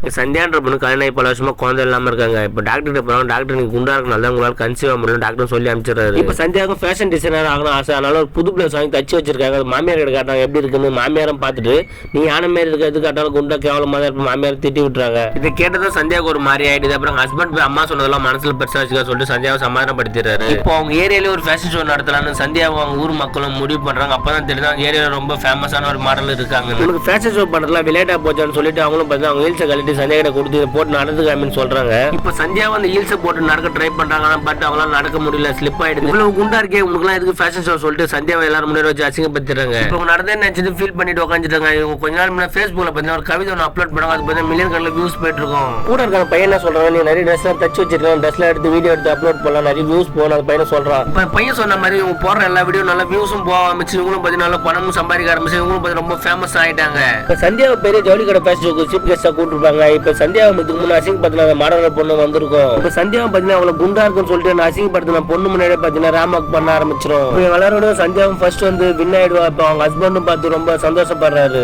சந்தியான்ற பொண்ணு கல்யாணம் பல வருஷமா குழந்தை இல்லாம இருக்காங்க. இப்போ டாக்டர் போறாங்க. டாக்டர் நீங்க குண்டா இருக்கனால உங்களால கன்சீவ் ஆக முடியல டாக்டர் சொல்லி அனுப்பிச்சிடறாரு. இப்போ சந்தியாவுக்கும் ஃபேஷன் டிசைனர் ஆகணும் ஆசை. அதனால ஒரு புது பிளேஸ் வாங்கி தச்சு வச்சிருக்காங்க. மாமியார் கிட்ட காட்டாங்க எப்படி இருக்குன்னு. மாமியாரும் பார்த்துட்டு நீ யானை மாரி இருக்கிறது காட்டாலும் குண்டா கேவலமா தான் இருப்ப மாமியார் திட்டி விட்டுறாங்க. இதை கேட்டதும் சந்தியாவுக்கு ஒரு மாதிரி ஆயிடுது. அப்புறம் ஹஸ்பண்ட் போய் அம்மா சொன்னதெல்லாம் மனசுல பெருசா வச்சுக்க சொல்லிட்டு சந்தியாவை சமாதானப்படுத்திடுறாரு. இப்போ அவங்க ஏரியால ஒரு ஃபேஷன் ஷோ நடத்தலாம்னு சந்தியாவும் அவங்க ஊர் மக்களும் முடிவு பண்றாங்க. அப்பதான் தெரியுது அவங்க ஏரியால ரொம்ப ஃபேமஸான ஒரு மாடல் இருக்காங்க. உங்களுக்கு ஃபேஷன் ஷோ பண்றதுலாம் விளையாட்டா போச்சான்னு சொல்லிட்டு அவங்களும் பார்த்து அவங்க ஹீல்ஸை கழட்டி சந்தியா கிட்ட கொடுத்து போட்டு நடந்துக்காமன்னு சொல்றாங்க. இப்போ சந்தியா வந்து ஹீல்ஸ் போட்டு நடக்க ட்ரை பண்றாங்க. பட் அவங்களால நடக்க முடியல, ஸ்லிப் ஆயிடுது. இவ்வளவு குண்டா இருக்கே உங்களுக்கு எதுக்கு ஃபேஷன் ஷோ சொல்லிட்டு சந்தியாவை எல்லாரும் முன்னாடி வச்சு அசிங்கப்படுத்துறாங்க. இப்போ நடந்தே நினைச்சிட்டு ஃபீல் பண்ணிட்டு உட்காந்துட்டாங்க. இவங்க கொஞ்ச நாள் முன்னாடி ஃபேஸ்புக்ல பார்த்தீங்கன்னா ஒரு கவிதை ஒன்று அப்லோட் பண்ணாங்க. அது பார்த்தா மில்லியன் கணக்கில் வியூஸ் போயிட்டு இருக்கும். கூட இருக்கிற பையன் என்ன சொல்றாங்க, நீ நிறைய ட்ரெஸ்லாம் தச்சு வச்சிருக்கேன், ட்ரெஸ்லாம் எடுத்து வீடியோ எடுத்து அப்லோட் பண்ணலாம், நிறைய வியூஸ் போகணும். அந்த பையன் சொல்றான். இப்போ பையன் சொன்ன மாதிரி இவங்க போடுற எல்லா வீடியோ நல்ல வியூஸும் போக ஆரம்பிச்சு இவங்களும் பார்த்தீங்கன்னா நல்ல பணமும் சம்பாதிக்க ஆரம்பிச்சு இவங்களும் பார்த்து ரொம்ப ஃபேமஸ் ஆயிட்டாங்க. இப்போ சந்தியாவை பெரிய ஜவுளி கடை ஃபேஷன் ஷோக்கு சீஃப் கெஸ்டா கூப்பிட்டுருப்பாங்க. இப்போ சந்தியாவை முன்னாடி அசிங்கப்படுத்தின மாடல் பொண்ணு வந்திருக்கும். இப்ப சந்தியாவை பாத்தீங்கன்னா அவளை குண்டா இருக்குன்னு சொல்லிட்டு அசிங்கப்படுத்தின பொண்ணு முன்னாடியே பாத்தீங்கன்னா ராமாக் பண்ண ஆரம்பிச்சிடும். வளரோட சந்தியாவும் ஃபர்ஸ்ட் வந்து வின் ஆயிடுவா. இப்ப அவங்க ஹஸ்பண்டும் பார்த்து ரொம்ப சந்தோஷப்படுறாரு.